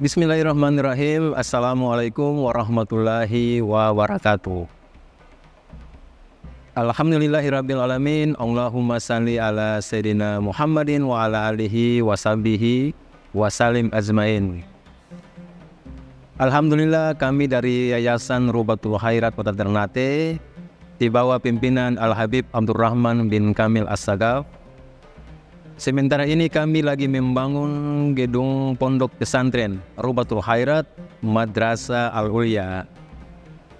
Bismillahirrahmanirrahim. Assalamualaikum warahmatullahi wabarakatuh. Alhamdulillahirrabbilalamin. Allahumma salli ala Sayyidina Muhammadin wa ala alihi wa sahbihi wa salim azmain. Alhamdulillah, kami dari Yayasan Rubatul Khairat Kota Ternate di bawah pimpinan Al-Habib Abdurrahman bin Kamil As-Sagaf. Sementara ini kami lagi membangun gedung pondok pesantren Rubatul Khairat Madrasah Al-Ulya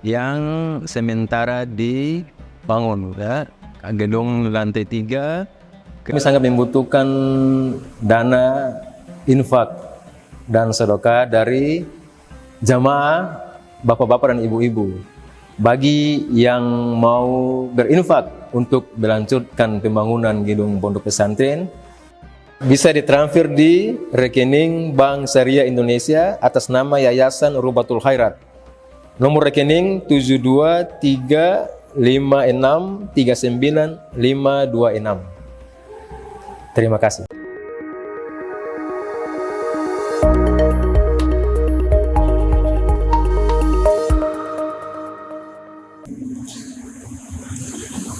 yang sementara dibangun, ya. Gedung lantai 3. Kami sangat membutuhkan dana infak dan sedekah dari jamaah bapak-bapak dan ibu-ibu. Bagi yang mau berinfak untuk melanjutkan pembangunan gedung pondok pesantren, bisa ditransfer di rekening Bank Syariah Indonesia atas nama Yayasan Rubatul Khairat. Nomor rekening 723563956. Terima kasih.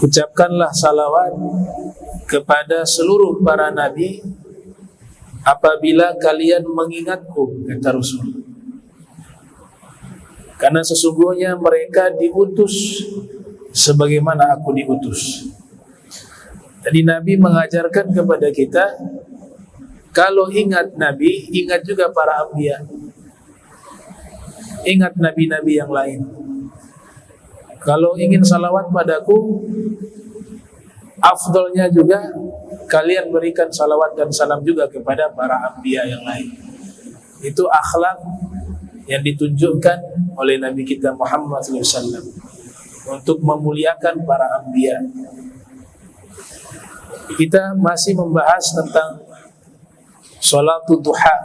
Ucapkanlah salawat kepada seluruh para nabi apabila kalian mengingatku, kata Rasul. Karena sesungguhnya mereka diutus sebagaimana aku diutus. Tadi Nabi mengajarkan kepada kita, kalau ingat Nabi, ingat juga para anbiya. Ingat nabi-nabi yang lain. Kalau ingin salawat padaku, afdolnya juga kalian berikan salawat dan salam juga kepada para anbiya yang lain. Itu akhlak yang ditunjukkan oleh Nabi kita Muhammad SAW untuk memuliakan para anbiya. Kita masih membahas tentang sholat duha.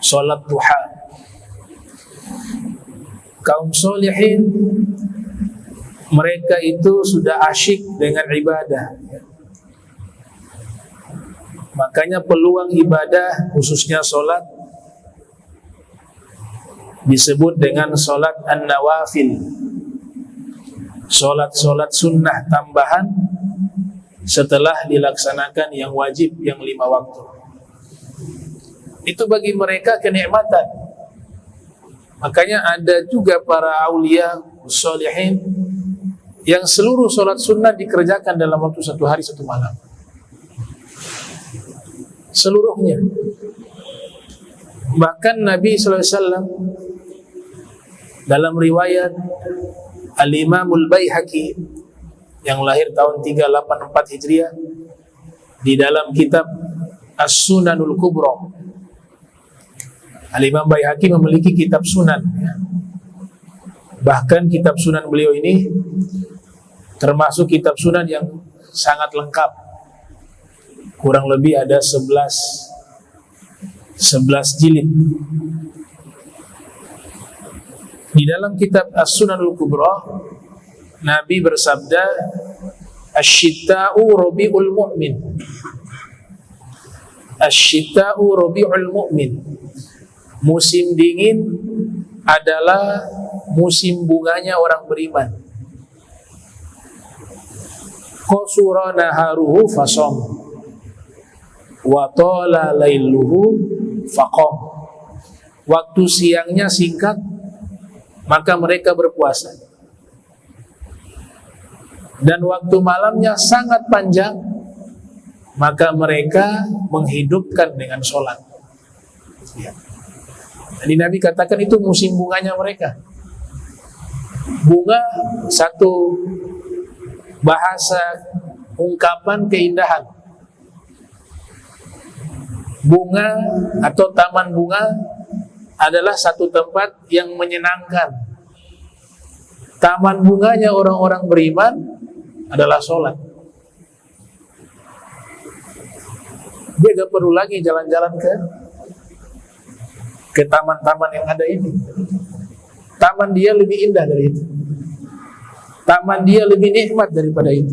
Sholat duha. Kaum solihin, mereka itu sudah asyik dengan ibadah. Makanya peluang ibadah, khususnya sholat, disebut dengan sholat an-nawafil. Sholat-sholat sunnah tambahan setelah dilaksanakan yang wajib, yang 5 waktu. Itu bagi mereka kenikmatan. Makanya ada juga para aulia, sholihin, yang seluruh sholat sunnah dikerjakan dalam waktu 1 hari 1 malam. Seluruhnya. Bahkan Nabi SAW dalam riwayat Al-Imamul Baihaqi yang lahir tahun 384 Hijriah, di dalam kitab As-Sunanul Kubra. Al-Imam Baihaqi memiliki kitab sunan. Bahkan kitab sunan beliau ini termasuk kitab sunan yang sangat lengkap. Kurang lebih ada 11 jilid. Di dalam kitab As-Sunanul Kubra, Nabi bersabda, "Asy-syita'u rabi'ul mu'min." Asy-syita'u rabi'ul mu'min. Musim dingin adalah musim bunganya orang beriman. Qasura naharuhu fasam wa tala lailuhu faqam. Waktu siangnya singkat, maka mereka berpuasa. Dan waktu malamnya sangat panjang, maka mereka menghidupkan dengan sholat. Ya. Jadi Nabi katakan itu musim bunganya mereka. Bunga satu bahasa ungkapan keindahan. Bunga atau taman bunga adalah satu tempat yang menyenangkan. Taman bunganya orang-orang beriman adalah sholat. Dia gak perlu lagi jalan-jalan ke taman-taman yang ada ini. Taman dia lebih indah dari itu. Taman dia lebih nikmat daripada itu.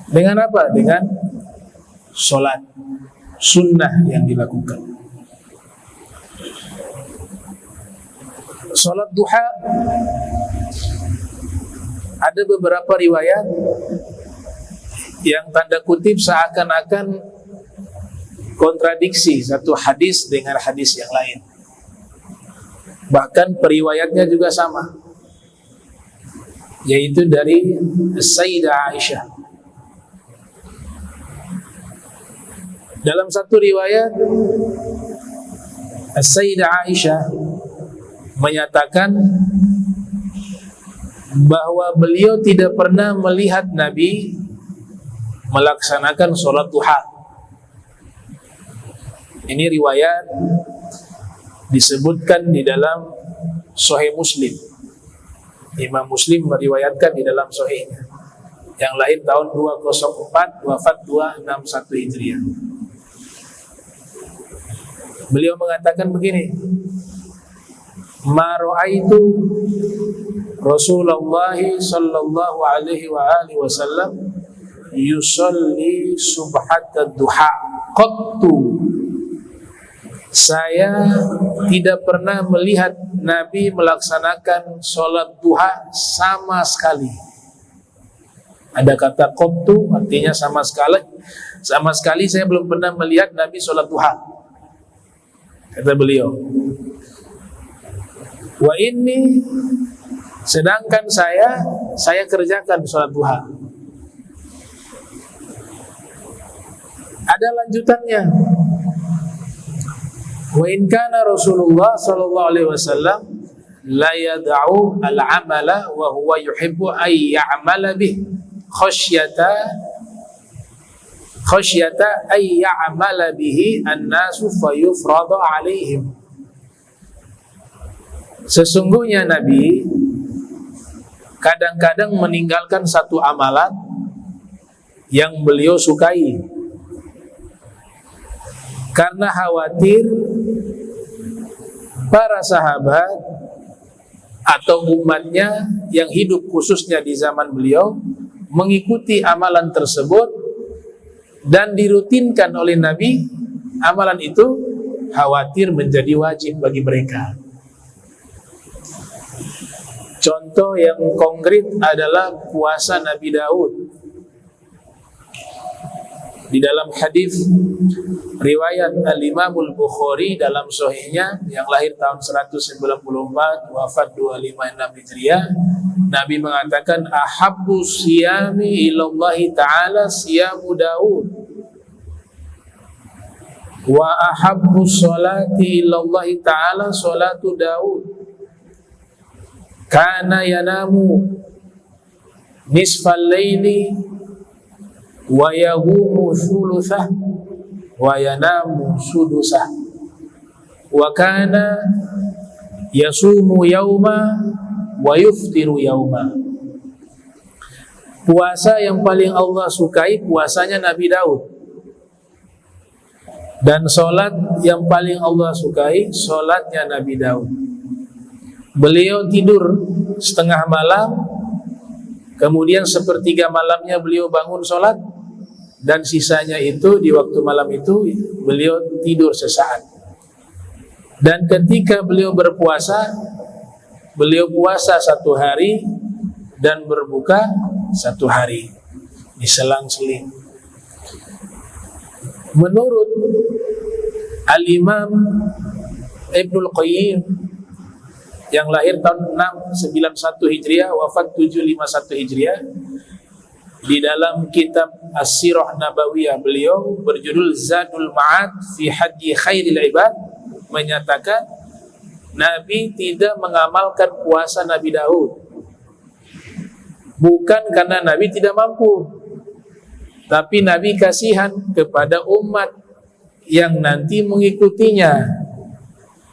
Dengan apa? Dengan sholat sunnah yang dilakukan. Salat duha ada beberapa riwayat yang tanda kutip seakan-akan kontradiksi satu hadis dengan hadis yang lain. Bahkan periwayatnya juga sama, yaitu dari Sayyidah Aisyah. Dalam satu riwayat, Sayyidah Aisyah menyatakan bahwa beliau tidak pernah melihat Nabi melaksanakan sholat duha. Ini riwayat disebutkan di dalam Sahih Muslim. Imam Muslim meriwayatkan di dalam Sahihnya, yang lahir tahun 204, wafat 261 Hijriah. Beliau mengatakan begini, ma ra'aitu Rasulullah sallallahu alaihi wa alihi wasallam yusalli subhatat duha qattu. Saya tidak pernah melihat Nabi melaksanakan sholat duha sama sekali. Ada kata qattu, artinya sama sekali. Sama sekali saya belum pernah melihat Nabi sholat duha, kata beliau. Wa ini, sedangkan saya kerjakan sholat duha. Ada lanjutannya. Wa in kana Rasulullah sallallahu alaihi wasallam la yad'u al-amala wa huwa yuhibbu ay ya'mala bih khasyata ay ya'mala bihi an-nasu fayufradu alaihim. Sesungguhnya Nabi kadang-kadang meninggalkan satu amalan yang beliau sukai karena khawatir para sahabat atau umatnya yang hidup khususnya di zaman beliau mengikuti amalan tersebut dan dirutinkan oleh Nabi. Amalan itu khawatir menjadi wajib bagi mereka. Contoh yang konkret adalah puasa Nabi Daud. Di dalam hadis riwayat Al-Imamul Bukhari dalam sahihnya yang lahir tahun 194, wafat 256 Hijriah, Nabi mengatakan ahabbu siyami ilallahi ta'ala siyamu Daud wa ahabbu sholati ilallahi ta'ala sholatu Daud kana yanamu nisfal laili wa yahumu thuluthah wa yanamu sudusah wa kana yasumu yauma wa yuftiru yauma. Puasa yang paling Allah sukai puasanya Nabi Daud, dan solat yang paling Allah sukai solatnya Nabi Daud. Beliau tidur setengah malam, kemudian sepertiga malamnya beliau bangun solat, dan sisanya itu di waktu malam itu beliau tidur sesaat. Dan ketika beliau berpuasa, beliau puasa 1 hari dan berbuka 1 hari, diselang-seling. Menurut Al-Imam Ibnul Qayyim yang lahir tahun 691 Hijriah, wafat 751 Hijriah, di dalam kitab As-Sirah Nabawiyah beliau berjudul Zadul Ma'ad fi Hadyi Khairil Ibad menyatakan Nabi tidak mengamalkan puasa Nabi Daud bukan karena Nabi tidak mampu, tapi Nabi kasihan kepada umat yang nanti mengikutinya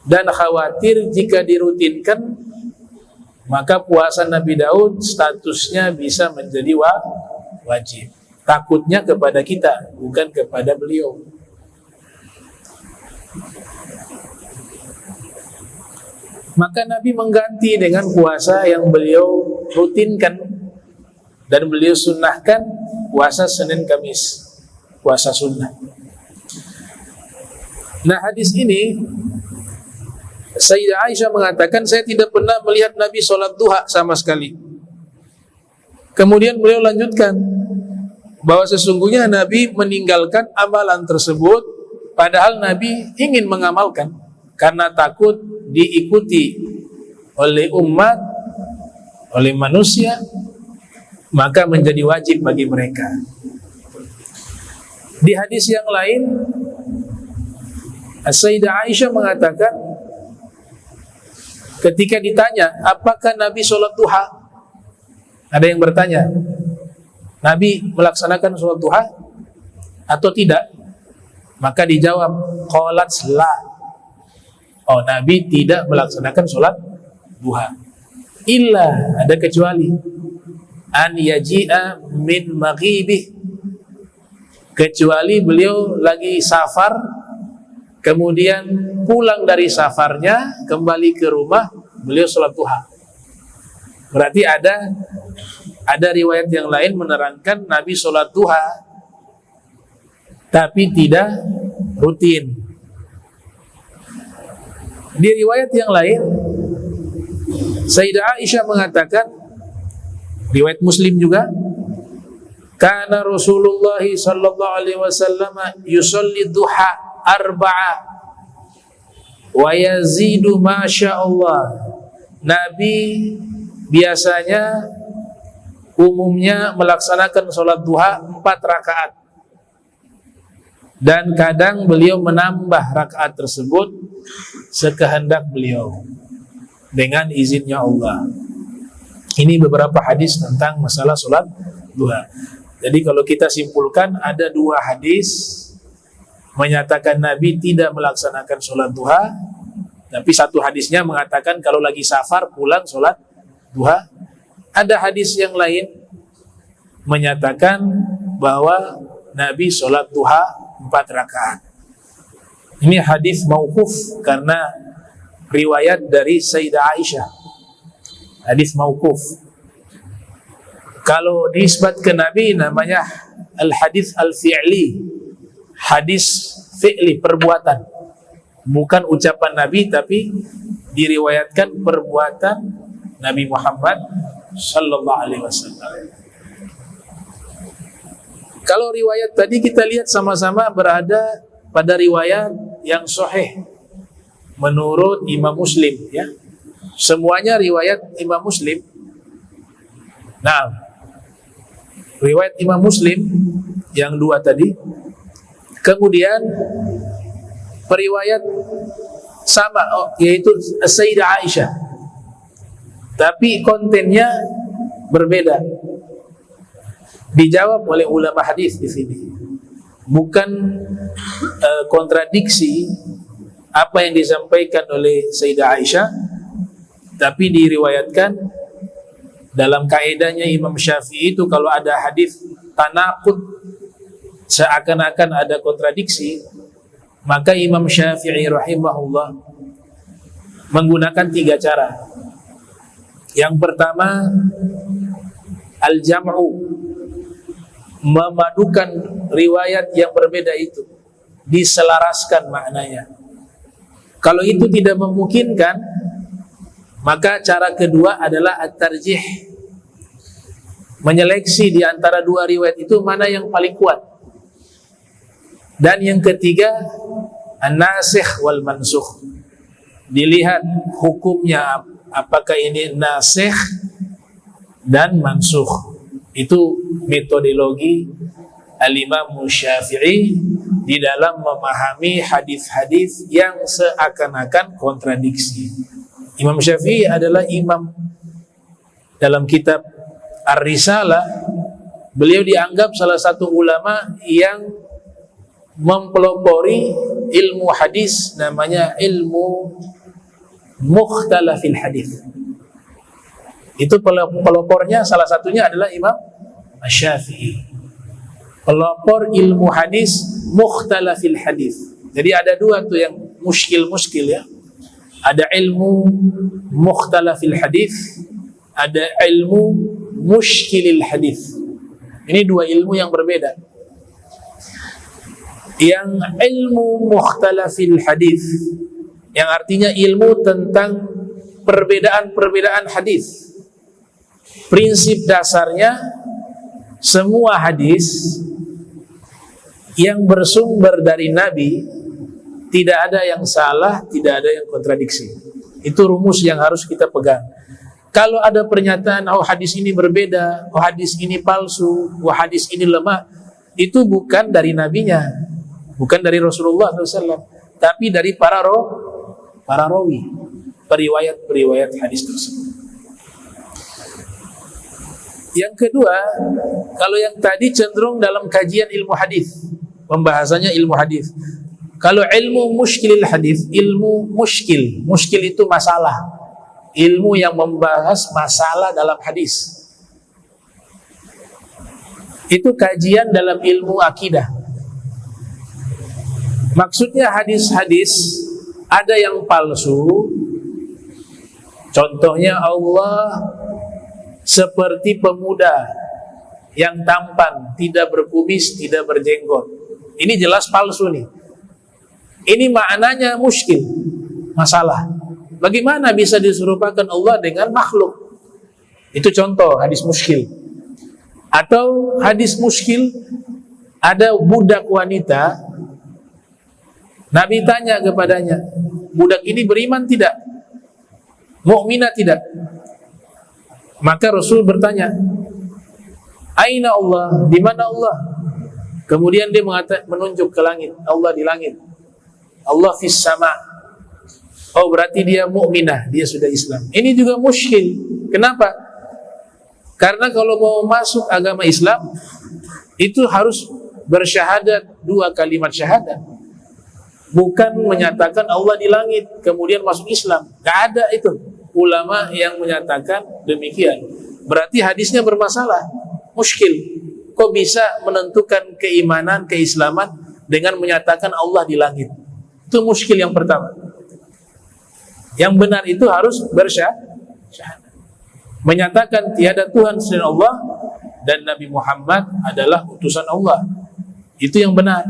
dan khawatir jika dirutinkan maka puasa Nabi Daud statusnya bisa menjadi wajib. Takutnya kepada kita, bukan kepada beliau. Maka Nabi mengganti dengan puasa yang beliau rutinkan dan beliau sunnahkan, puasa Senin Kamis, puasa sunnah. Nah, hadis ini Sayyidah Aisyah mengatakan, saya tidak pernah melihat Nabi sholat duha sama sekali. Kemudian beliau lanjutkan bahwa sesungguhnya Nabi meninggalkan amalan tersebut, padahal Nabi ingin mengamalkan karena takut diikuti oleh umat, oleh manusia, maka menjadi wajib bagi mereka. Di hadis yang lain, Sayyidah Aisyah mengatakan, ketika ditanya apakah Nabi sholat duha, ada yang bertanya, Nabi melaksanakan sholat duha atau tidak? Maka dijawab, qalat la. Oh, Nabi tidak melaksanakan sholat duha. Illa, ada kecuali, an yaji'a min maghibih, kecuali beliau lagi safar, kemudian pulang dari safarnya, kembali ke rumah, beliau sholat duha. Berarti ada riwayat yang lain menerangkan Nabi sholat duha, tapi tidak rutin. Di riwayat yang lain, Sayyidah Aisyah mengatakan, riwayat Muslim juga, kana Rasulullah sallallahu alaihi wasallam yusalli duha arba'a wa yazidu masyaallah. Nabi biasanya umumnya melaksanakan sholat duha 4 rakaat, dan kadang beliau menambah rakaat tersebut sekehendak beliau dengan izinnya Allah. Ini beberapa hadis tentang masalah sholat duha. Jadi kalau kita simpulkan, ada 2 hadis menyatakan Nabi tidak melaksanakan sholat duha, tapi satu hadisnya mengatakan kalau lagi safar pulang sholat duha. Ada hadis yang lain menyatakan bahwa Nabi sholat duha 4 rakaat. Ini hadis mauquf karena riwayat dari Sayyidah Aisyah. Hadis mauquf. Kalau nisbat ke Nabi namanya al-hadis al-fi'li. Hadis fi'li, perbuatan. Bukan ucapan Nabi, tapi diriwayatkan perbuatan Nabi Muhammad sallallahu alaihi wasallam. Kalau riwayat tadi kita lihat sama-sama berada pada riwayat yang sahih menurut Imam Muslim, ya. Semuanya riwayat Imam Muslim. Nah, riwayat Imam Muslim yang 2 tadi. Kemudian periwayat sama, yaitu Sayyidah Aisyah, tapi kontennya berbeda. Dijawab oleh ulama hadis di sini. Bukan kontradiksi apa yang disampaikan oleh Sayyidah Aisyah, tapi diriwayatkan dalam kaidahnya Imam Syafi'i itu kalau ada hadis tanaqud, seakan-akan ada kontradiksi, maka Imam Syafi'i rahimahullah menggunakan 3 cara. Yang pertama, al-jam'u, memadukan riwayat yang berbeda itu, diselaraskan maknanya. Kalau itu tidak memungkinkan, maka cara kedua adalah at-tarjih, menyeleksi di antara 2 riwayat itu mana yang paling kuat. Dan yang ketiga, an-nasikh wal mansukh, dilihat hukumnya apakah ini nasikh dan mansukh. Itu metodologi Al-Imam Syafi'i di dalam memahami hadis-hadis yang seakan-akan kontradiksi. Imam Syafi'i adalah imam dalam kitab Ar-Risalah. Beliau dianggap salah satu ulama yang mempelopori ilmu hadis, namanya ilmu mukhtalafil hadis. Itu pelopornya salah satunya adalah Imam Syafi'i, pelopor ilmu hadis mukhtalafil hadis. Jadi ada 2 tuh yang muskil ya. Ada ilmu mukhtalafil hadis, ada ilmu muskilil hadis. Ini 2 ilmu yang berbeda. Yang ilmu mukhtalafil hadis yang artinya ilmu tentang perbedaan-perbedaan hadis. Prinsip dasarnya semua hadis yang bersumber dari Nabi tidak ada yang salah, tidak ada yang kontradiksi. Itu rumus yang harus kita pegang. Kalau ada pernyataan, oh hadis ini berbeda, oh hadis ini palsu, oh hadis ini lemah, itu bukan dari nabinya, bukan dari Rasulullah SAW, tapi dari para rawi, periwayat hadis tersebut. Yang kedua, kalau yang tadi cenderung dalam kajian ilmu hadis, pembahasannya ilmu hadis. Kalau ilmu muskilil hadis, ilmu muskil itu masalah, ilmu yang membahas masalah dalam hadis. Itu kajian dalam ilmu akidah. Maksudnya hadis-hadis ada yang palsu. Contohnya Allah seperti pemuda yang tampan, tidak berkumis, tidak berjenggot. Ini jelas palsu nih. Ini maknanya muskil, masalah. Bagaimana bisa diserupakan Allah dengan makhluk? Itu contoh hadis muskil. Atau hadis muskil, ada budak wanita, Nabi tanya kepadanya, budak ini beriman tidak? Mukminah tidak? Maka Rasul bertanya, Aina Allah? Di mana Allah? Kemudian dia menunjuk ke langit. Allah di langit. Allah fis sama. Oh, berarti dia mukminah, dia sudah Islam. Ini juga muskil. Kenapa? Karena kalau mau masuk agama Islam, itu harus bersyahadat 2 kalimat syahadat. Bukan menyatakan Allah di langit kemudian masuk Islam. Gak ada itu ulama yang menyatakan demikian. Berarti hadisnya bermasalah, muskil. Kok bisa menentukan keimanan, keislaman dengan menyatakan Allah di langit? Itu muskil yang pertama. Yang benar itu harus bersyahadat, menyatakan tiada Tuhan selain Allah dan Nabi Muhammad adalah utusan Allah. Itu yang benar.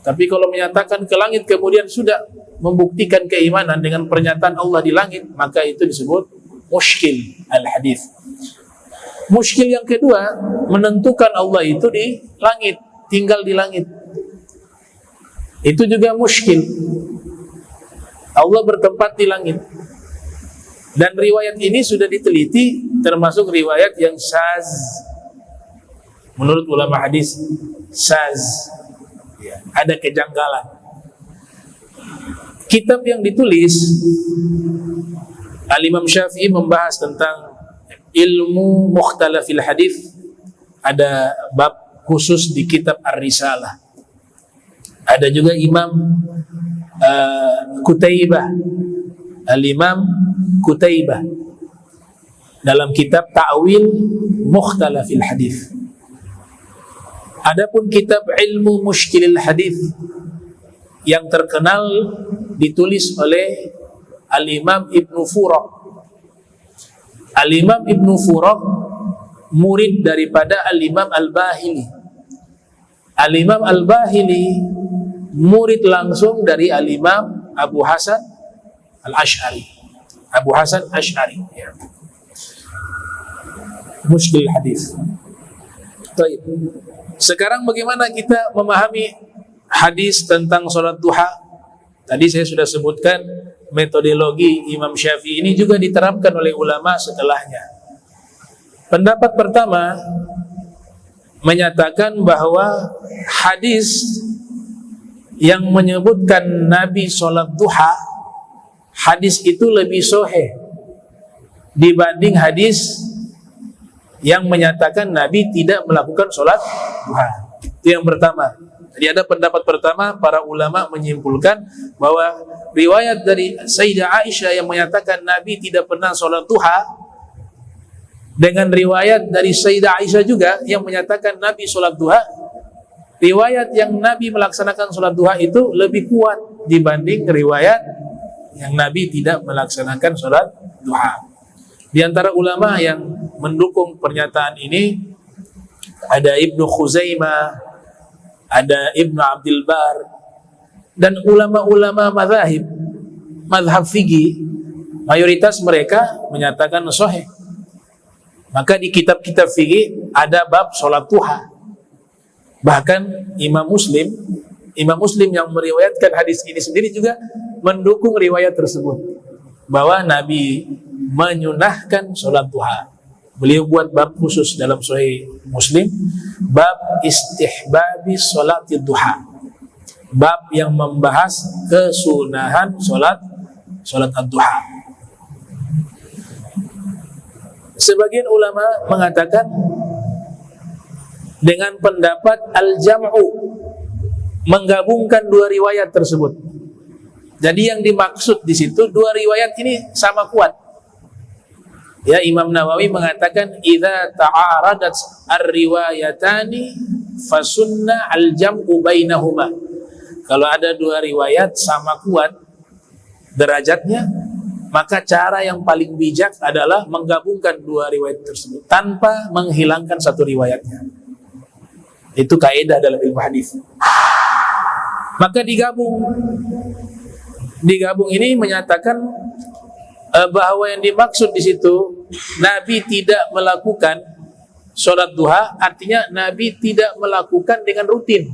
Tapi kalau menyatakan ke langit kemudian sudah membuktikan keimanan dengan pernyataan Allah di langit, maka itu disebut muskil al-hadis. Muskil yang kedua, menentukan Allah itu di langit, tinggal di langit. Itu juga muskil. Allah bertempat di langit. Dan riwayat ini sudah diteliti, termasuk riwayat yang syaz. Menurut ulama hadis, syaz. Ya, ada kejanggalan. Kitab yang ditulis Al-Imam Syafi'i membahas tentang ilmu mukhtalafil hadis. Ada bab khusus di kitab Ar-Risalah. Ada juga Imam Qutaibah, Al-Imam Qutaibah dalam kitab Ta'wil Mukhtalafil Hadis. Adapun kitab Ilmu Mushkilil Hadis yang terkenal ditulis oleh Al-Imam Ibnu Furaq. Al-Imam Ibnu Furaq murid daripada Al-Imam Al-Bahili. Al-Imam Al-Bahili murid langsung dari Al-Imam Abu Hasan Al-Ash'ari. Abu Hasan Ash'ari, ya. Mushkil hadis. Baik. Sekarang bagaimana kita memahami hadis tentang sholat duha? Tadi saya sudah sebutkan metodologi Imam Syafi'i ini juga diterapkan oleh ulama setelahnya. Pendapat pertama menyatakan bahwa hadis yang menyebutkan Nabi sholat duha, hadis itu lebih sahih dibanding hadis yang menyatakan Nabi tidak melakukan sholat duha. Itu yang pertama. Jadi ada pendapat pertama, para ulama menyimpulkan bahwa riwayat dari Sayyidah Aisyah yang menyatakan Nabi tidak pernah sholat duha, dengan riwayat dari Sayyidah Aisyah juga yang menyatakan Nabi sholat duha, riwayat yang Nabi melaksanakan sholat duha itu lebih kuat dibanding riwayat yang Nabi tidak melaksanakan sholat duha. Di antara ulama yang mendukung pernyataan ini ada Ibnu Khuzaimah, ada Ibnu Abdul Bar, dan ulama-ulama mazahib mazhab fikih, mayoritas mereka menyatakan sahih. Maka di kitab-kitab fikih ada bab sholat duha. Bahkan Imam Muslim yang meriwayatkan hadis ini sendiri juga mendukung riwayat tersebut, bahwa Nabi menyunahkan sholat duha. Beliau buat bab khusus dalam Sahih Muslim, bab istihbabi sholati duha, bab yang membahas kesunahan sholat ad-duha. Sebagian ulama mengatakan dengan pendapat al-jam'u, menggabungkan dua riwayat tersebut. Jadi yang dimaksud di situ dua riwayat ini sama kuat. Ya, Imam Nawawi mengatakan idza ta'aradat ar-riwayatani fasunna al-jam'u bainahuma. Kalau ada dua riwayat sama kuat derajatnya, maka cara yang paling bijak adalah menggabungkan dua riwayat tersebut tanpa menghilangkan satu riwayatnya. Itu kaidah dalam ilmu hadis. Maka digabung ini menyatakan bahwa yang dimaksud di situ Nabi tidak melakukan sholat duha, artinya Nabi tidak melakukan dengan rutin,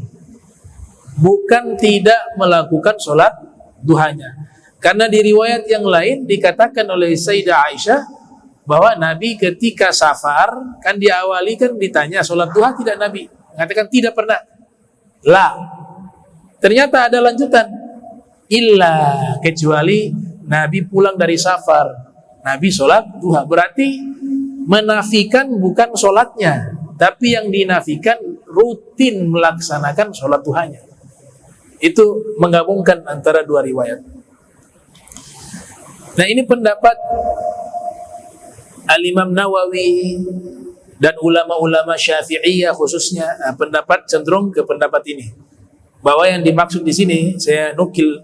bukan tidak melakukan sholat duhanya. Karena di riwayat yang lain dikatakan oleh Sayyidah Aisyah bahwa Nabi ketika safar, kan diawali kan ditanya sholat duha tidak, Nabi mengatakan tidak pernah. Lah, ternyata ada lanjutan, illa, kecuali Nabi pulang dari safar, Nabi sholat duha. Berarti menafikan bukan sholatnya, tapi yang dinafikan rutin melaksanakan sholat duhanya. Itu menggabungkan antara dua riwayat. Nah, ini pendapat Al-Imam Nawawi dan ulama-ulama Syafi'iyah khususnya, pendapat cenderung ke pendapat ini, bahwa yang dimaksud di sini, saya nukil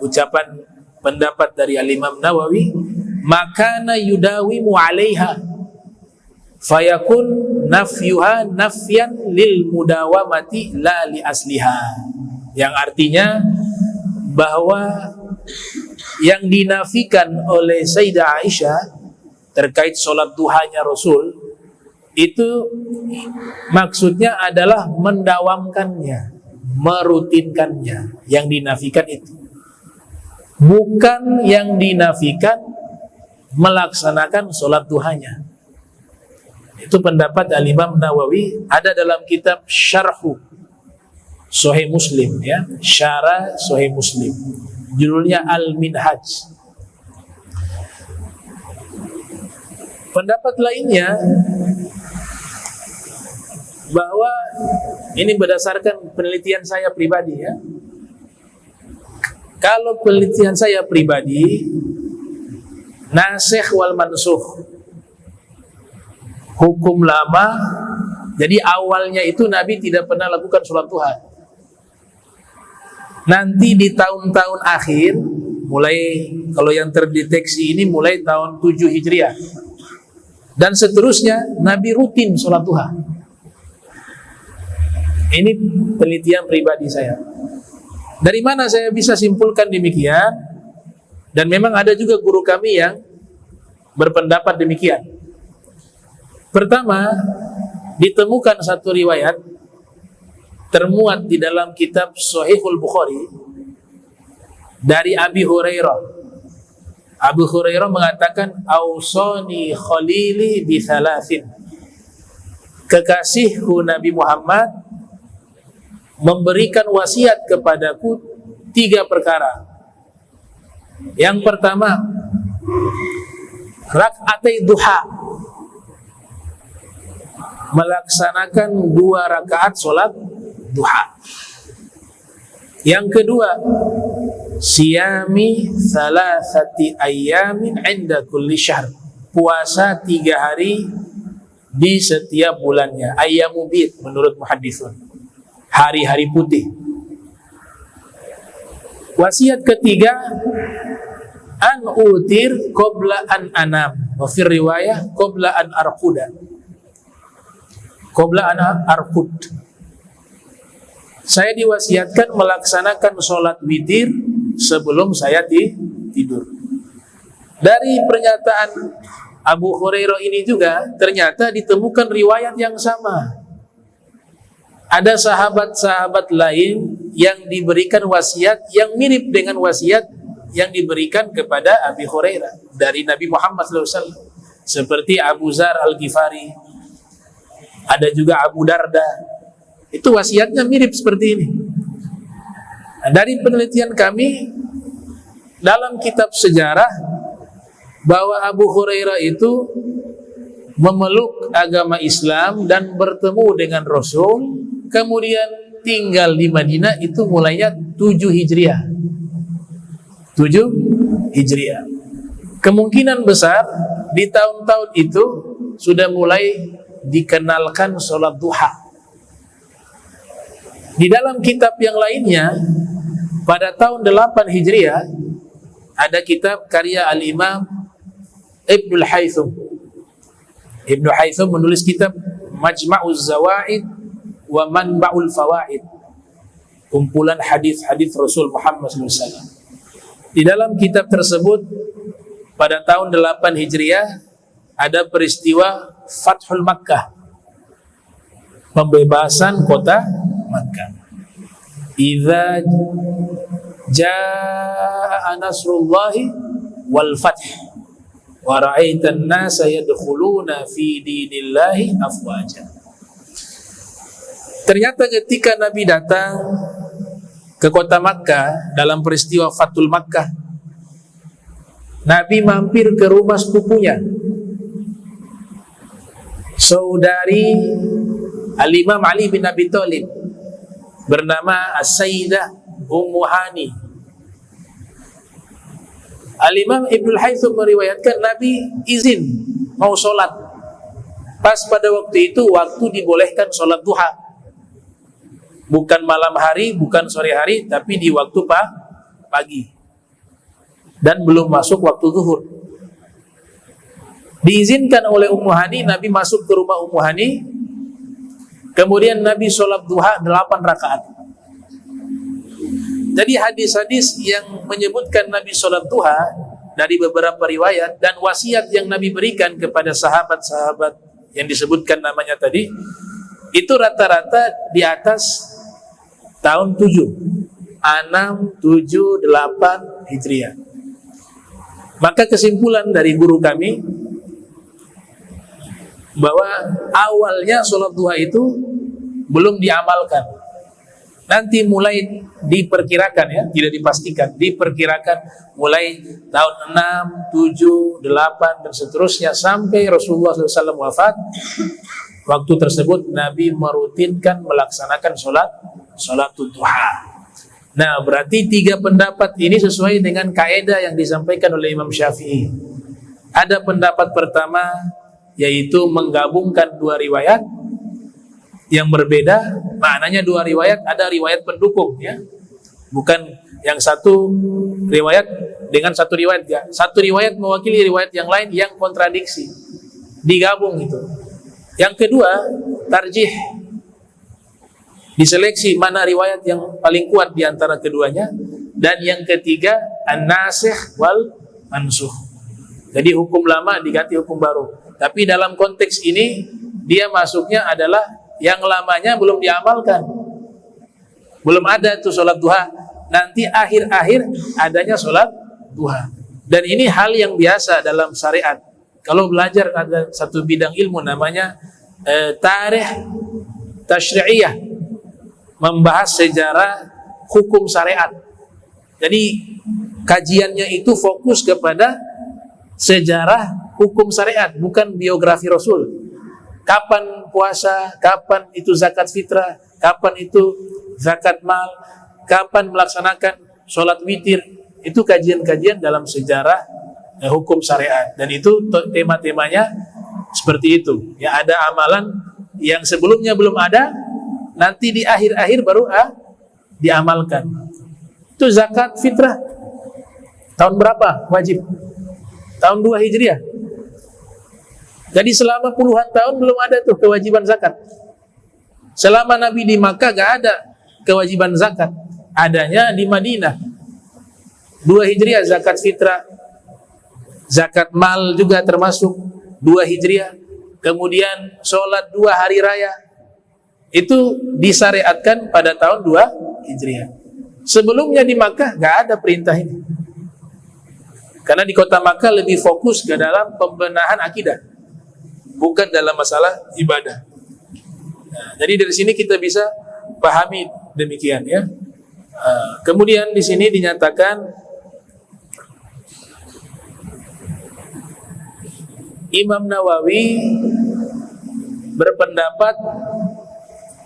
ucapan pendapat dari Al-Imam Nawawi, makana yudawimu 'alaiha fayakun nafyuha nafyan lil mudawamati la li asliha. Yang artinya bahwa yang dinafikan oleh Sayyidah Aisyah terkait sholat duhanya Rasul itu maksudnya adalah mendawamkannya, merutinkannya. Yang dinafikan itu, bukan yang dinafikan melaksanakan sholat duhanya. Itu pendapat Al-Imam Nawawi, ada dalam kitab Syarhu Sahih Muslim, ya, Syarah Sahih Muslim, judulnya Al-Minhaj. Pendapat lainnya bahwa ini berdasarkan penelitian saya pribadi, ya. Kalau penelitian saya pribadi, nasikh wal mansukh, hukum lama, jadi awalnya itu Nabi tidak pernah lakukan sholat duha. Nanti di tahun-tahun akhir, mulai kalau yang terdeteksi ini mulai tahun 7 Hijriah dan seterusnya, Nabi rutin sholat duha. Ini penelitian pribadi saya. Dari mana saya bisa simpulkan demikian? Dan memang ada juga guru kami yang berpendapat demikian. Pertama, ditemukan satu riwayat termuat di dalam kitab Sahihul Bukhari dari Abi Hurairah. Abu Hurairah mengatakan, "Ausani khalili bi thalathin." Kekasihku Nabi Muhammad memberikan wasiat kepadaku 3 perkara. Yang pertama, rakaatai duha, melaksanakan 2 rakaat sholat duha. Yang kedua, siyami thalathati ayyamin inda kulli syahr, puasa 3 hari di setiap bulannya. Ayyamu bid menurut muhaddisun, hari-hari putih. Wasiat ketiga, an utir qabla an anam, wa fi riwayah qabla an arquda, qabla an arqud. Saya diwasiatkan melaksanakan sholat witir sebelum saya tidur. Dari pernyataan Abu Hurairah ini juga ternyata ditemukan riwayat yang sama. Ada sahabat-sahabat lain yang diberikan wasiat yang mirip dengan wasiat yang diberikan kepada Abi Hurairah dari Nabi Muhammad SAW. Seperti Abu Zar Al-Ghifari, ada juga Abu Darda. Itu wasiatnya mirip seperti ini. Nah, dari penelitian kami dalam kitab sejarah bahwa Abu Hurairah itu memeluk agama Islam dan bertemu dengan Rasul, kemudian tinggal di Madinah itu mulainya 7 Hijriah. 7 Hijriah. Kemungkinan besar di tahun-tahun itu sudah mulai dikenalkan sholat duha. Di dalam kitab yang lainnya, pada tahun 8 Hijriah, ada kitab karya Al-Imam Ibnul Haythum. Ibnu Haythum menulis kitab Majma'uz Zawaid wa Manba'ul Fawaid, kumpulan hadis-hadis Rasul Muhammad SAW. Di dalam kitab tersebut pada tahun 8 Hijriah ada peristiwa Fathul Makkah, pembebasan kota Makkah. Idza jaa nasrullahi wal fath wa ra'aitan nasa yadkhuluna fi dinillahi afwaja. Ternyata ketika Nabi datang ke kota Makkah dalam peristiwa Fathul Makkah, Nabi mampir ke rumah sepupunya, saudari Al-Imam Ali bin Abi Thalib, bernama As-Sayyidah Ummu Hani. Al-Imam Ibnul Haythum meriwayatkan Nabi izin mau sholat. Pas pada waktu itu waktu dibolehkan sholat duha, bukan malam hari, bukan sore hari, tapi di waktu pagi, dan belum masuk waktu zuhur. Diizinkan oleh Ummu Hani, Nabi masuk ke rumah Ummu Hani. Kemudian Nabi sholat duha 8 rakaat. Jadi hadis-hadis yang menyebutkan Nabi sholat duha dari beberapa riwayat dan wasiat yang Nabi berikan kepada sahabat-sahabat yang disebutkan namanya tadi, itu rata-rata di atas tahun 7, 6, 7, 8 Hijriah. Maka kesimpulan dari guru kami bahwa awalnya sholat duha itu belum diamalkan. Nanti mulai diperkirakan, ya, tidak dipastikan, diperkirakan mulai tahun 6, 7, 8 dan seterusnya sampai Rasulullah SAW wafat. Waktu tersebut Nabi merutinkan melaksanakan sholat duha. Nah, berarti 3 pendapat ini sesuai dengan kaidah yang disampaikan oleh Imam Syafi'i. Ada pendapat pertama, yaitu menggabungkan 2 riwayat yang berbeda, maknanya 2 riwayat, ada riwayat pendukung, ya, bukan yang satu riwayat dengan satu riwayat, ya, satu riwayat mewakili riwayat yang lain yang kontradiksi, digabung itu. Yang kedua, tarjih, diseleksi mana riwayat yang paling kuat di antara keduanya. Dan yang ketiga, an-nasikh wal mansukh, jadi hukum lama diganti hukum baru. Tapi dalam konteks ini dia masuknya adalah yang lamanya belum diamalkan, belum ada tuh sholat duha. Nanti akhir-akhir adanya sholat duha. Dan ini hal yang biasa dalam syariat. Kalau belajar ada satu bidang ilmu namanya tarikh tasyri'iyah, membahas sejarah hukum syariat. Jadi kajiannya itu fokus kepada sejarah hukum syariat, bukan biografi Rasul. Kapan puasa, kapan itu zakat fitrah, kapan itu zakat mal, kapan melaksanakan sholat witir. Itu kajian-kajian dalam sejarah hukum syariat. Dan itu tema-temanya seperti itu. Ya, ada amalan yang sebelumnya belum ada, nanti di akhir-akhir baru diamalkan. Itu zakat fitrah. Tahun berapa wajib? Tahun 2 Hijriah. Jadi selama puluhan tahun belum ada tuh kewajiban zakat. Selama Nabi di Makkah gak ada kewajiban zakat, adanya di Madinah. 2 Hijriah zakat fitrah, zakat mal juga termasuk 2 Hijriah. Kemudian sholat 2 hari raya itu disyariatkan pada tahun 2 Hijriah. Sebelumnya di Makkah nggak ada perintah ini, karena di kota Makkah lebih fokus ke dalam pembenahan akidah, bukan dalam masalah ibadah. Nah, jadi dari sini kita bisa pahami demikian ya. Kemudian di sini dinyatakan Imam Nawawi berpendapat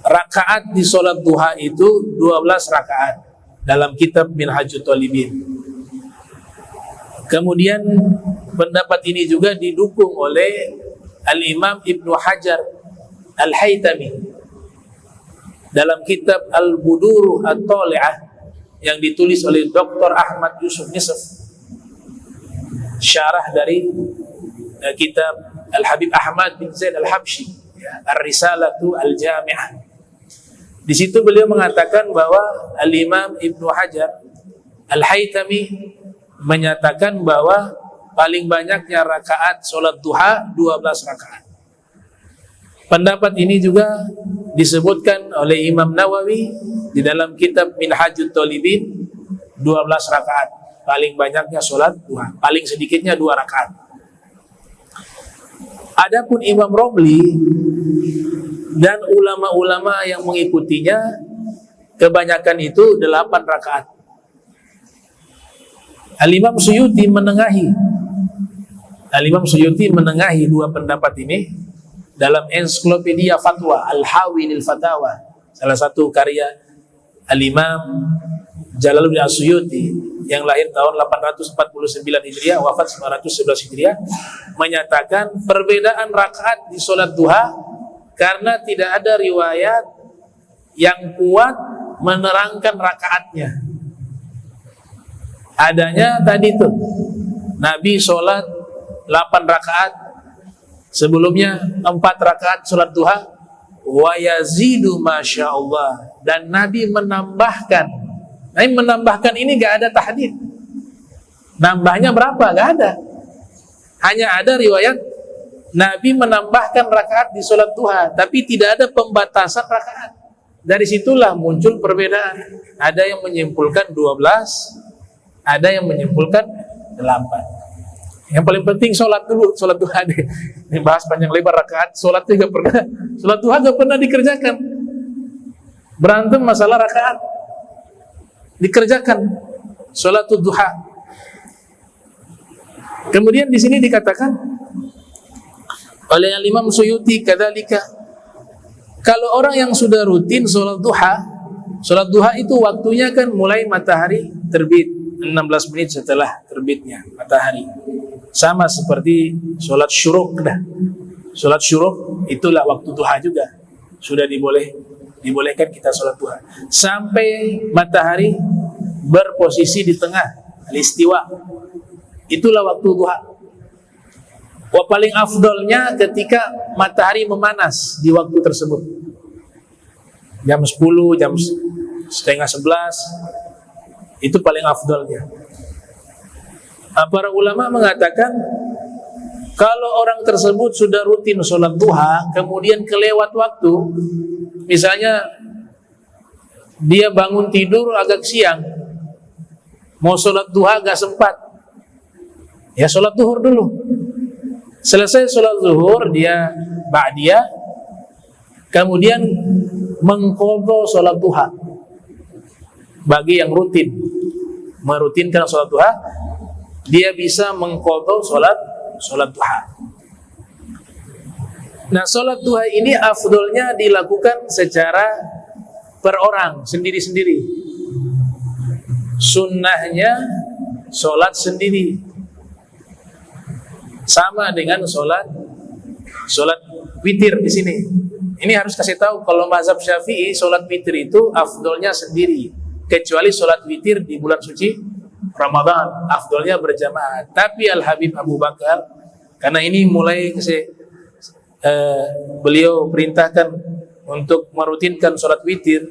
rakaat di sholat duha itu 12 rakaat dalam kitab Minhajut Thalibin. Kemudian pendapat ini juga didukung oleh Al-Imam Ibnu Hajar Al-Haytami dalam kitab Al-Buduruh At-Thali'ah yang ditulis oleh Dr. Ahmad Yusuf Nisf, syarah dari kitab Al-Habib Ahmad bin Zaid Al-Habsyi, ya, Ar-Risalatu Al-Jami'ah. Di situ beliau mengatakan bahwa Al-Imam Ibnu Hajar Al-Haytami menyatakan bahwa paling banyaknya rakaat sholat duha 12 rakaat. Pendapat ini juga disebutkan oleh Imam Nawawi di dalam kitab Minhajut Thalibin, 12 rakaat. Paling banyaknya sholat duha, paling sedikitnya 2 rakaat. Adapun Imam Romli dan ulama-ulama yang mengikutinya, kebanyakan itu 8 rakaat. Al-Imam Suyuti menengahi 2 pendapat ini dalam ensiklopedia fatwa Al-Hawi lil Fatawa, salah satu karya Al-Imam Jalaluddin As-Suyuti yang lahir tahun 849 Hijriah, wafat 911 Hijriah, menyatakan perbedaan rakaat di sholat duha karena tidak ada riwayat yang kuat menerangkan rakaatnya. Adanya tadi tuh Nabi sholat 8 rakaat, sebelumnya 4 rakaat sholat duha, wa yazidu masya Allah, dan Nabi menambahkan. Nabi menambahkan ini gak ada tahdid, nambahnya berapa, gak ada. Hanya ada riwayat Nabi menambahkan rakaat di sholat duha, tapi tidak ada pembatasan rakaat. Dari situlah muncul perbedaan. Ada yang menyimpulkan 12, ada yang menyimpulkan 8. Yang paling penting sholat dulu, sholat duha deh. Ini bahas panjang lebar rakaat, sholat duha gak pernah dikerjakan. Berantem masalah rakaat, dikerjakan sholat duha. Kemudian di sini dikatakan oleh Imam Suyuti kadzalika, kalau orang yang sudah rutin sholat duha itu waktunya kan mulai matahari terbit 16 menit setelah terbitnya matahari, sama seperti sholat syuruk dah. Sholat syuruk itulah waktu duha juga, sudah dibolehkan kita sholat duha sampai matahari berposisi di tengah, al-istiwa, itulah waktu duha. Wah, paling afdolnya ketika matahari memanas di waktu tersebut, jam 10, jam setengah 11, itu paling afdolnya. Para ulama mengatakan kalau orang tersebut sudah rutin sholat duha, kemudian kelewat waktu, misalnya dia bangun tidur agak siang, mau sholat duha gak sempat, ya sholat zuhur dulu. Selesai sholat zuhur, dia ba'diyah, kemudian mengqadha sholat duha. Bagi yang merutinkan sholat duha, dia bisa mengqadha sholat duha. Nah, sholat duha ini afdolnya dilakukan secara per orang, sendiri-sendiri. Sunnahnya sholat sendiri, sama dengan sholat witir di sini. Ini harus kasih tahu, kalau mazhab Syafi'i sholat witir itu afdolnya sendiri, kecuali sholat witir di bulan suci Ramadan, afdolnya berjamaah. Tapi Al-Habib Abu Bakar, karena ini mulai beliau perintahkan untuk merutinkan sholat witir,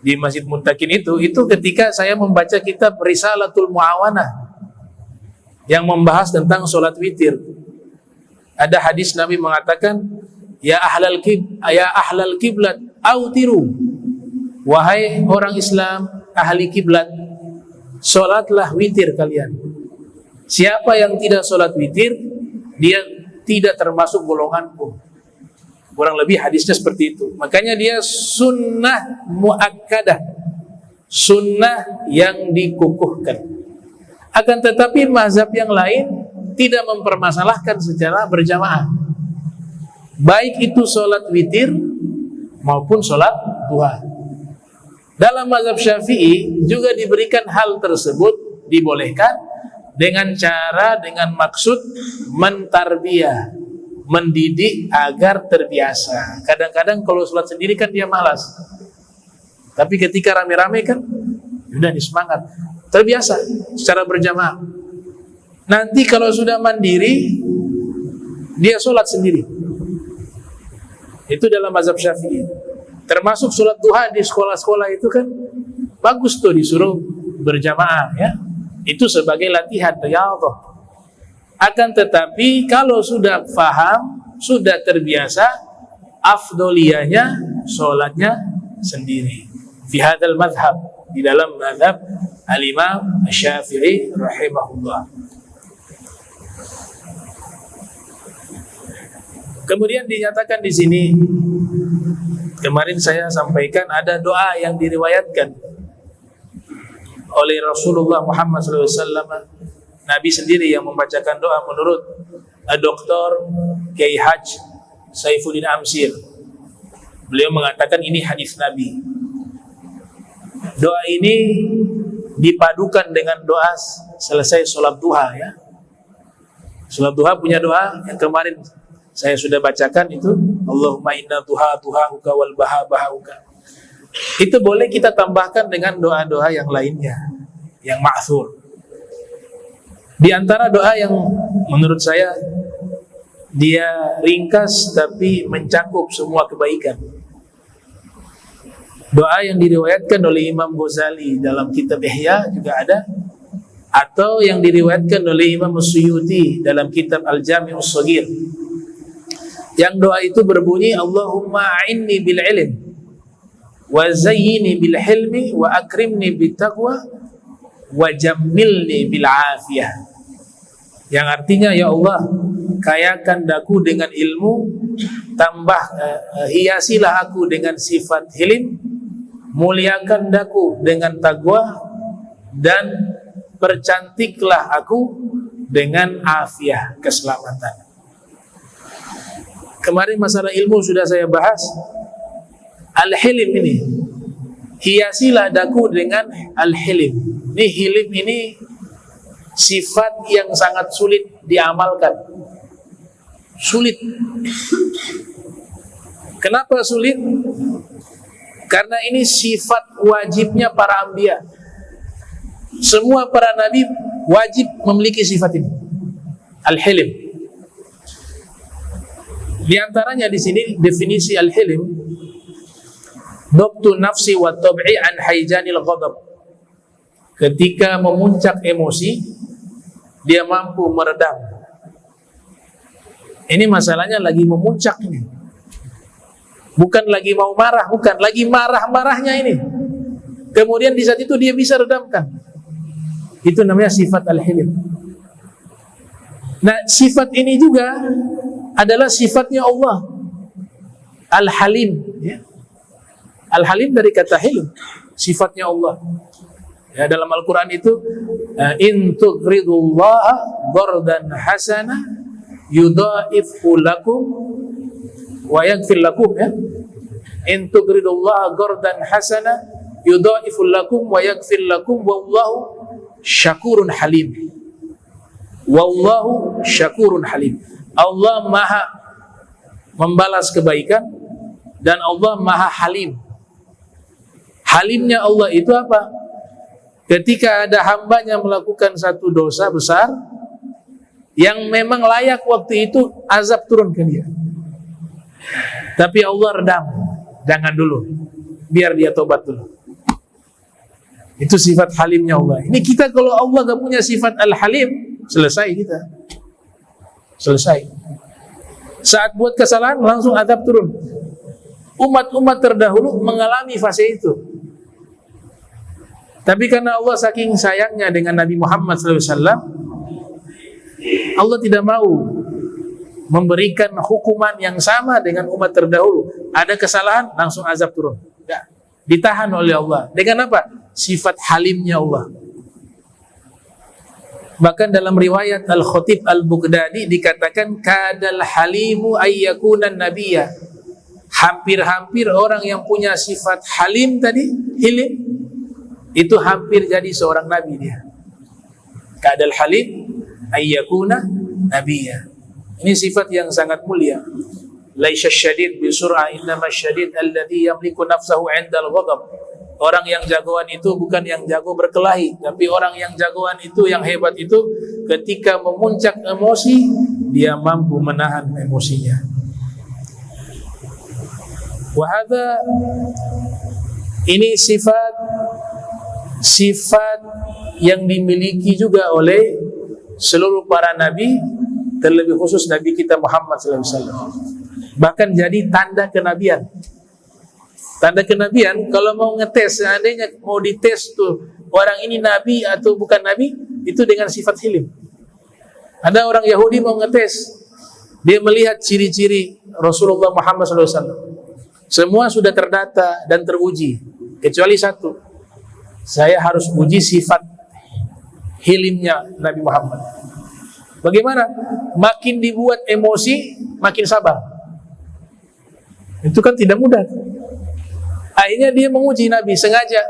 di Masjid Muttaqin itu ketika saya membaca kitab Risalatul Muawanah yang membahas tentang sholat witir. Ada hadis Nabi mengatakan, ya ahlal kiblat autiru, wahai orang Islam ahli kiblat, sholatlah witir kalian. Siapa yang tidak sholat witir, dia tidak termasuk golonganku. Kurang lebih hadisnya seperti itu. Makanya dia sunnah muakkadah, sunnah yang dikukuhkan. Akan tetapi mazhab yang lain tidak mempermasalahkan secara berjamaah, baik itu sholat witir maupun sholat duha. Dalam mazhab Syafi'i juga diberikan hal tersebut, dibolehkan dengan maksud mentarbiyah, mendidik agar terbiasa. Kadang-kadang kalau sholat sendiri kan dia malas, tapi ketika rame-rame kan udah semangat, terbiasa secara berjamaah. Nanti kalau sudah mandiri, dia sholat sendiri. Itu dalam mazhab Syafi'i. Termasuk sholat duha di sekolah-sekolah itu kan bagus tuh, disuruh berjamaah ya. Itu sebagai latihan riyadhah. Akan tetapi kalau sudah paham, sudah terbiasa, afdoliyahnya sholatnya sendiri. Fi hadzal mazhab, di dalam mazhab al-Imam Asy-Syafi'i rahimahullah. Kemudian dinyatakan di sini, kemarin saya sampaikan ada doa yang diriwayatkan oleh Rasulullah Muhammad SAW. Nabi sendiri yang membacakan doa menurut Dr. Kiai Haj Saifuddin Amsir. Beliau mengatakan ini hadis Nabi. Doa ini dipadukan dengan doa selesai sholat duha ya. Sholat duha punya doa yang kemarin saya sudah bacakan itu, Allahumma inna duha-duhauka wal baha-bahauka. Itu boleh kita tambahkan dengan doa-doa yang lainnya, yang ma'thur. Di antara doa yang menurut saya dia ringkas tapi mencakup semua kebaikan, doa yang diriwayatkan oleh Imam Ghazali dalam kitab Ihya juga ada, atau yang diriwayatkan oleh Imam Suyuti dalam kitab Al-Jami'us Shaghir. Yang doa itu berbunyi, Allahumma a'inni bil ilm wa zayyini bil hilmi wa akrimni bit taqwa wa jammilni bil afiyah. Yang artinya, ya Allah, kayakan daku dengan ilmu, hiasilah aku dengan sifat hilim, muliakan daku dengan taqwa, dan percantiklah aku dengan afiah, keselamatan. Kemarin masalah ilmu sudah saya bahas. Al-hilim ini, hiasilah daku dengan al-hilim. Ini hilim ini sifat yang sangat sulit diamalkan. Sulit. Kenapa sulit? Karena ini sifat wajibnya para anbiya. Semua para nabi wajib memiliki sifat ini, al-hilim. Di antaranya di sini definisi al-hilim, dhabtu nafsi wa tab'i an haijanil ghadab. Ketika memuncak emosi, dia mampu meredam. Ini masalahnya lagi memuncak ini. Bukan lagi mau marah, bukan lagi marah-marahnya ini. Kemudian di saat itu dia bisa redamkan. Itu namanya sifat al-hilim. Nah, sifat ini juga adalah sifatnya Allah, Al-Halim ya. Al-Halim dari kata hilim, sifatnya Allah ya. Dalam Al-Quran itu, in tughridullaha qardan hasana yudha'ifhu lakum wa yaghfir lakum ya. In tughridullaha qardan hasana yudha'ifhu lakum wa yaghfir lakum wallahu syakurun halim. Wallahu syakurun halim. Allah maha membalas kebaikan dan Allah maha halim. Halimnya Allah itu apa? Ketika ada hambanya melakukan satu dosa besar yang memang layak waktu itu azab turun ke dia, tapi Allah redam, jangan dulu, biar dia tobat dulu. Itu sifat halimnya Allah. Ini kita kalau Allah gak punya sifat al-halim, selesai kita. Selesai. Saat buat kesalahan langsung azab turun. Umat-umat terdahulu mengalami fase itu. Tapi karena Allah saking sayangnya dengan Nabi Muhammad SAW, Allah tidak mau memberikan hukuman yang sama dengan umat terdahulu. Ada kesalahan langsung azab turun. Tidak. Ditahan oleh Allah. Dengan apa? Sifat halimnya Allah. Bahkan dalam riwayat Al-Khatib Al-Baghdadi dikatakan kadal halimu ayyakunan nabiyya. Hampir-hampir orang yang punya sifat halim tadi, hilim, itu hampir jadi seorang nabi dia. Kadal halim ayyakuna nabiyya. Ini sifat yang sangat mulia. Laisa syadid bi sur'ah innama syadid alladhi yamliku nafsahu 'inda al-ghadab. Orang yang jagoan itu bukan yang jago berkelahi, tapi orang yang jagoan itu, yang hebat itu ketika memuncak emosi, dia mampu menahan emosinya. Wa hadza, ini sifat yang dimiliki juga oleh seluruh para nabi, terlebih khusus Nabi kita Muhammad SAW. Bahkan jadi tanda kenabian. Tanda kenabian, kalau mau ngetes, seandainya mau dites tuh orang ini nabi atau bukan nabi, itu dengan sifat hilim. Ada orang Yahudi mau ngetes, dia melihat ciri-ciri Rasulullah Muhammad SAW. Semua sudah terdata dan teruji, kecuali satu. Saya harus uji sifat hilimnya Nabi Muhammad. Bagaimana? Makin dibuat emosi, makin sabar. Itu kan tidak mudah. Akhirnya dia menguji Nabi sengaja.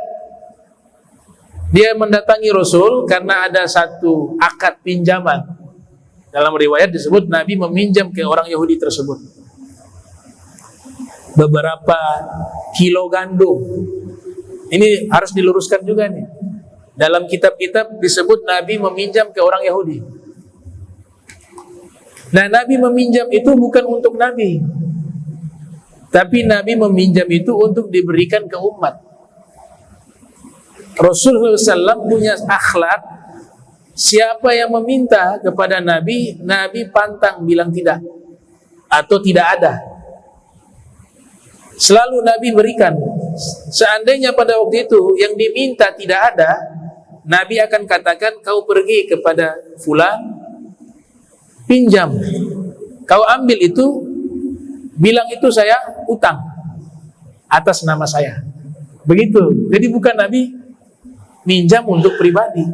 Dia mendatangi Rasul karena ada satu akad pinjaman. Dalam riwayat disebut Nabi meminjam ke orang Yahudi tersebut beberapa kilo gandum. Ini harus diluruskan juga nih. Dalam kitab-kitab disebut Nabi meminjam ke orang Yahudi. Nah, Nabi meminjam itu bukan untuk Nabi, tapi Nabi meminjam itu untuk diberikan ke umat. Rasulullah SAW punya akhlak, siapa yang meminta kepada Nabi, Nabi pantang bilang tidak atau tidak ada. Selalu Nabi berikan. Seandainya pada waktu itu yang diminta tidak ada, Nabi akan katakan, kau pergi kepada fulan, pinjam, kau ambil itu, bilang itu saya utang atas nama saya. Begitu. Jadi bukan Nabi minjam untuk pribadi,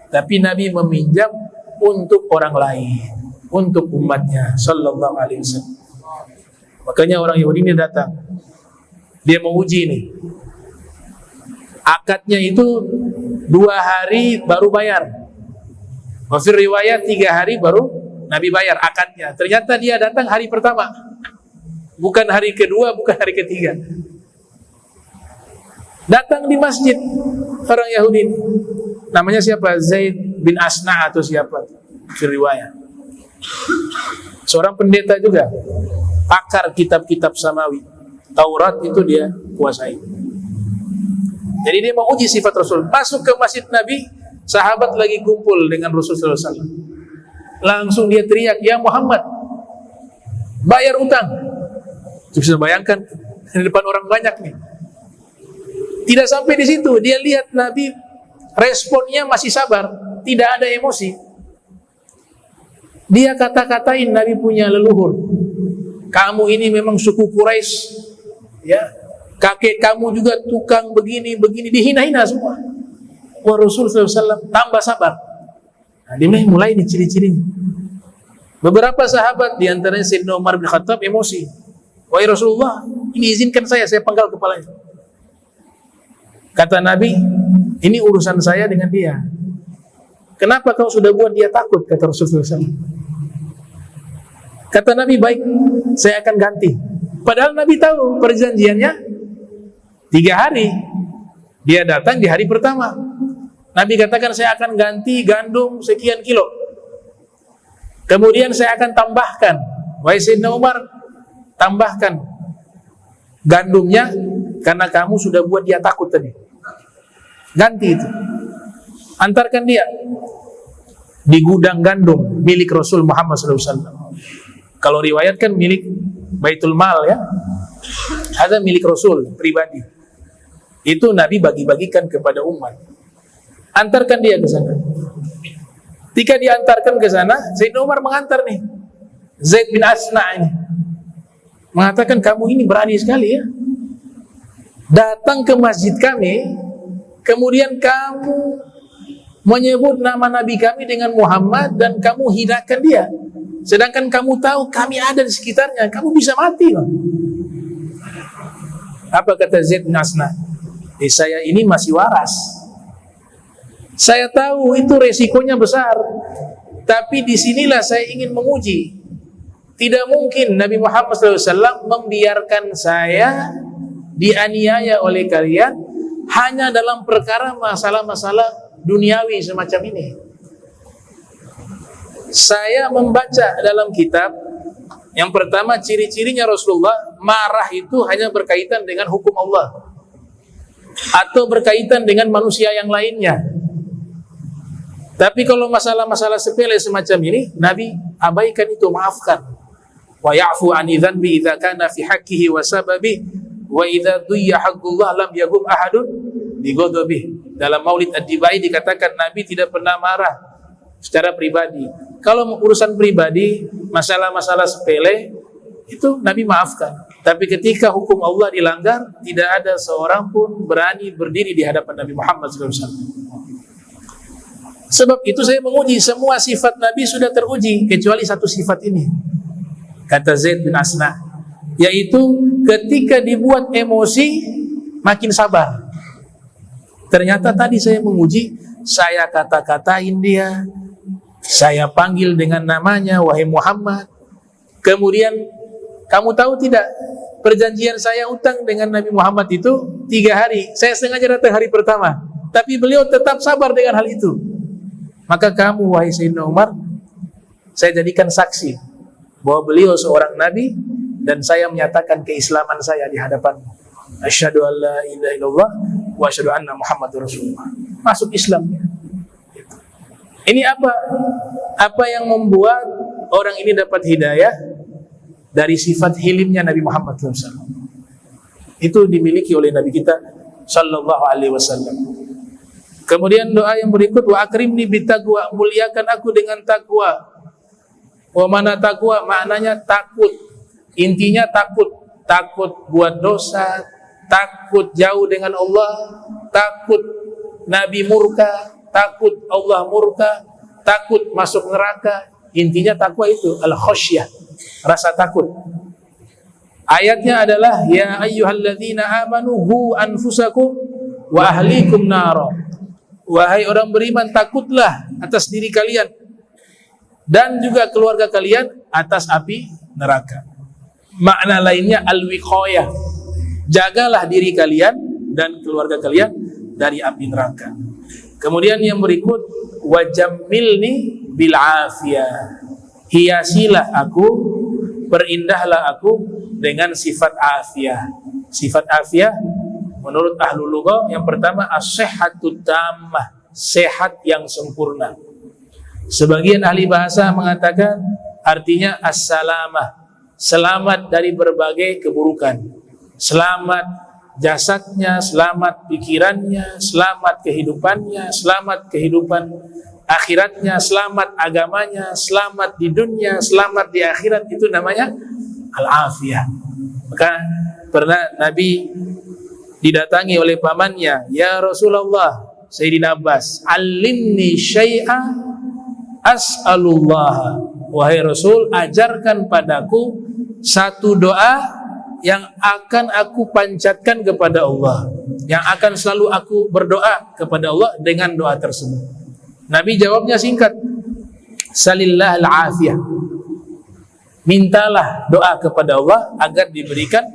tapi Nabi meminjam untuk orang lain, untuk umatnya sallallahu alaihi wasallam. Makanya orang Yahudi ini datang, dia mau uji nih. Akadnya itu 2 hari baru bayar. Wafir riwayat 3 hari baru Nabi bayar akadnya. Ternyata dia datang hari pertama, bukan hari kedua, bukan hari ketiga. Datang di masjid orang Yahudi, namanya siapa? Zaid bin Asna atau siapa? Riwayat. Seorang pendeta juga, pakar kitab-kitab samawi. Taurat itu dia kuasai. Jadi dia mau uji sifat Rasul. Masuk ke masjid Nabi, sahabat lagi kumpul dengan Rasulullah SAW. Langsung dia teriak, ya Muhammad, bayar utang. Bisa bayangkan di depan orang banyak nih. Tidak sampai di situ, dia lihat Nabi responnya masih sabar, tidak ada emosi. Dia kata-katain Nabi punya leluhur. Kamu ini memang suku Quraisy, ya. Kakek kamu juga tukang begini, dihina-hina semua. Wah, Rasulullah SAW tambah sabar. Nah, dia mulai nih ciri-cirinya. Beberapa sahabat, diantaranya Sayyidina Umar bin Khattab, emosi. Wahai Rasulullah, ini izinkan saya penggal kepalanya. Kata Nabi, ini urusan saya dengan dia. Kenapa kau sudah buat dia takut? Kata Rasulullah SAW. Kata Nabi, baik, saya akan ganti. Padahal Nabi tahu perjanjiannya 3 hari. Dia datang di hari pertama. Nabi katakan, saya akan ganti gandum sekian kilo. Kemudian saya akan tambahkan. Wahai Sayyidina Umar, tambahkan gandumnya karena kamu sudah buat dia takut tadi. Ganti itu. Antarkan dia di gudang gandum milik Rasul Muhammad SAW. Kalau riwayat kan milik Baitul Mal ya. Ada milik Rasul pribadi. Itu Nabi bagi-bagikan kepada umat. Antarkan dia ke sana. Ketika diantarkan ke sana, Sayyidina Umar mengantar nih Zaid bin Asna ini. Mengatakan, kamu ini berani sekali ya. Datang ke masjid kami, kemudian kamu menyebut nama Nabi kami dengan Muhammad dan kamu hinakan dia. Sedangkan kamu tahu kami ada di sekitarnya, kamu bisa mati loh. Apa kata Zaid bin Asna? Saya ini masih waras. Saya tahu itu resikonya besar, tapi disinilah saya ingin menguji. Tidak mungkin Nabi Muhammad SAW membiarkan saya dianiaya oleh kalian hanya dalam perkara masalah-masalah duniawi semacam ini. Saya membaca dalam kitab, yang pertama ciri-cirinya Rasulullah marah itu hanya berkaitan dengan hukum Allah atau berkaitan dengan manusia yang lainnya. Tapi kalau masalah-masalah sepele semacam ini, Nabi abaikan itu, maafkan. Wa ya'fu 'ani dzanbi idza kana fi haqqihi wa sababi wa idza duyya haqqullah lam yagub ahadun bi ghadabi. Dalam Maulid Ad-Dibai dikatakan Nabi tidak pernah marah secara pribadi. Kalau urusan pribadi, masalah-masalah sepele itu Nabi maafkan. Tapi ketika hukum Allah dilanggar, tidak ada seorang pun berani berdiri di hadapan Nabi Muhammad SAW. Sebab itu saya menguji, semua sifat Nabi sudah teruji kecuali satu sifat ini. Kata Zaid bin Asna, yaitu ketika dibuat emosi makin sabar. Ternyata tadi saya menguji, saya kata-katain dia, saya panggil dengan namanya, wahai Muhammad. Kemudian kamu tahu tidak, perjanjian saya utang dengan Nabi Muhammad itu 3 hari. Saya sengaja datang hari pertama, tapi beliau tetap sabar dengan hal itu. Maka kamu, wahai Sayyidina Umar, saya jadikan saksi bahwa beliau seorang Nabi, dan saya menyatakan keislaman saya di hadapanmu. Asyhadu an la ilaha illallah wa asyhadu anna Muhammadur Rasulullah. Masuk Islamnya. Ini apa? Apa yang membuat orang ini dapat hidayah? Dari sifat hilimnya Nabi Muhammad SAW. Itu dimiliki oleh Nabi kita Sallallahu Alaihi Wasallam. Kemudian doa yang berikut, wa akrimni bitaqwa, muliakan aku dengan takwa. Wa mana takwa? Maknanya takut. Intinya takut. Takut buat dosa, takut jauh dengan Allah, takut Nabi murka, takut Allah murka, takut masuk neraka. Intinya takwa itu al-khasyah, rasa takut. Ayatnya adalah ya ayyuhalladzina amanu hu anfusakum wa ahlikum nara. Wahai orang beriman, takutlah atas diri kalian dan juga keluarga kalian atas api neraka. Makna lainnya al-wiqayah, jagalah diri kalian dan keluarga kalian dari api neraka. Kemudian yang berikut, wajammilni bil afiyah, hiasilah aku, perindahlah aku dengan sifat afiyah. Sifat afiyah menurut ahlu lughah yang pertama as-sihhatut tammah, sehat yang sempurna. Sebagian ahli bahasa mengatakan artinya as-salamah, selamat dari berbagai keburukan, selamat jasadnya, selamat pikirannya, selamat kehidupannya, selamat kehidupan akhiratnya, selamat agamanya, selamat di dunia, selamat di akhirat. Itu namanya al-afiyah. Maka pernah Nabi didatangi oleh pamannya, ya Rasulullah, Sayyidina Abbas, alimni syai'a as'alullah. Wahai Rasul, ajarkan padaku satu doa yang akan aku pancatkan kepada Allah, yang akan selalu aku berdoa kepada Allah dengan doa tersebut. Nabi jawabnya singkat, salillah al-afiyah, mintalah doa kepada Allah agar diberikan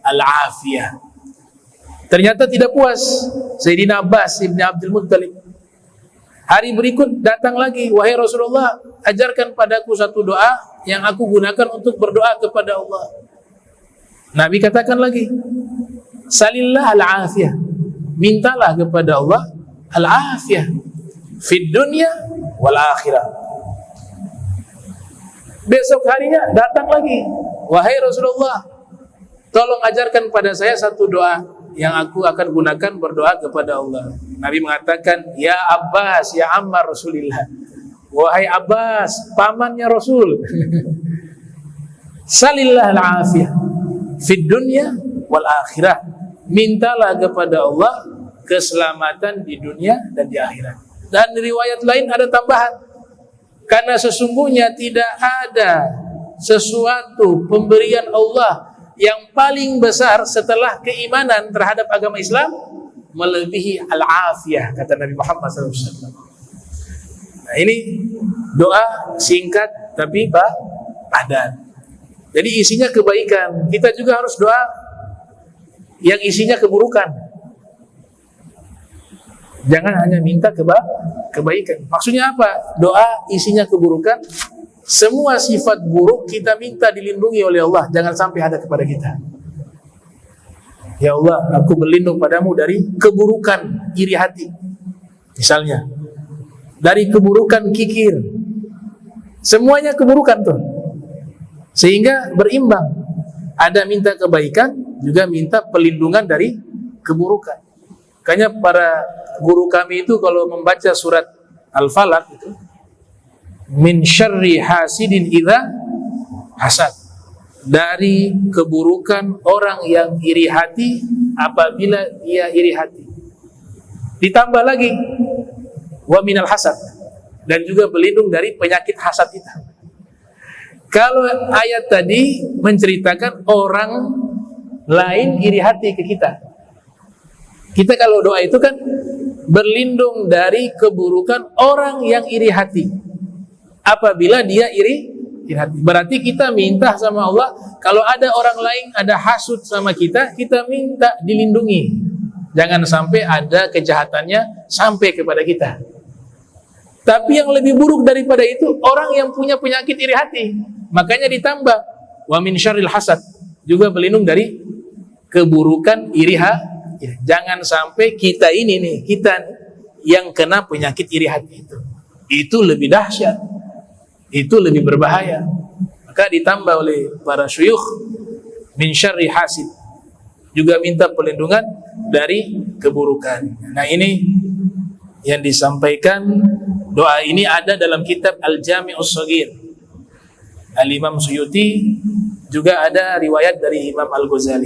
al-afiyah. Ternyata tidak puas Sayyidina Abbas ibn Abdul Muttalib. Hari berikut datang lagi, wahai Rasulullah, ajarkan padaku satu doa yang aku gunakan untuk berdoa kepada Allah. Nabi katakan lagi, salillah al-afiyah, mintalah kepada Allah al-afiyah fid dunya wal akhirah. Besok harinya datang lagi, wahai Rasulullah, tolong ajarkan pada saya satu doa yang aku akan gunakan berdoa kepada Allah. Nabi mengatakan, ya Abbas, ya Ammar Rasulillah, wahai Abbas, pamannya Rasul, salillah al-afiyah fid dunya wal akhirah, mintalah kepada Allah keselamatan di dunia dan di akhirat. Dan riwayat lain ada tambahan, karena sesungguhnya tidak ada sesuatu pemberian Allah yang paling besar setelah keimanan terhadap agama Islam melebihi al-afiyah, kata Nabi Muhammad SAW. Nah, ini doa singkat tapi padat. Jadi isinya kebaikan. Kita juga harus doa yang isinya keburukan. Jangan hanya minta kebaikan. Maksudnya apa? Doa isinya keburukan. Semua sifat buruk kita minta dilindungi oleh Allah, jangan sampai ada kepada kita. Ya Allah, aku berlindung padamu dari keburukan iri hati, misalnya, dari keburukan kikir. Semuanya keburukan tuh, sehingga berimbang. Ada minta kebaikan, juga minta perlindungan dari keburukan. Makanya para guru kami itu kalau membaca surat Al-Falaq itu, min syarri hasidin idza hasad, dari keburukan orang yang iri hati apabila ia iri hati. Ditambah lagi wa minal hasad, dan juga berlindung dari penyakit hasad itu. Kalau ayat tadi menceritakan orang lain iri hati ke kita, kita kalau doa itu kan berlindung dari keburukan orang yang iri hati apabila dia iri hati. Berarti kita minta sama Allah, kalau ada orang lain ada hasud sama kita, kita minta dilindungi, jangan sampai ada kejahatannya sampai kepada kita. Tapi yang lebih buruk daripada itu, orang yang punya penyakit iri hati. Makanya ditambah wa min syarril hasad, juga berlindung dari keburukan iri hati. Jangan sampai kita ini nih, kita yang kena penyakit iri hati itu lebih dahsyat, itu lebih berbahaya. Maka ditambah oleh para syuyukh min syarri hasid, juga minta perlindungan dari keburukan. Nah, ini yang disampaikan. Doa ini ada dalam kitab Al-Jami'us Shaghir Al-Imam Suyuti, juga ada riwayat dari Imam Al-Ghazali.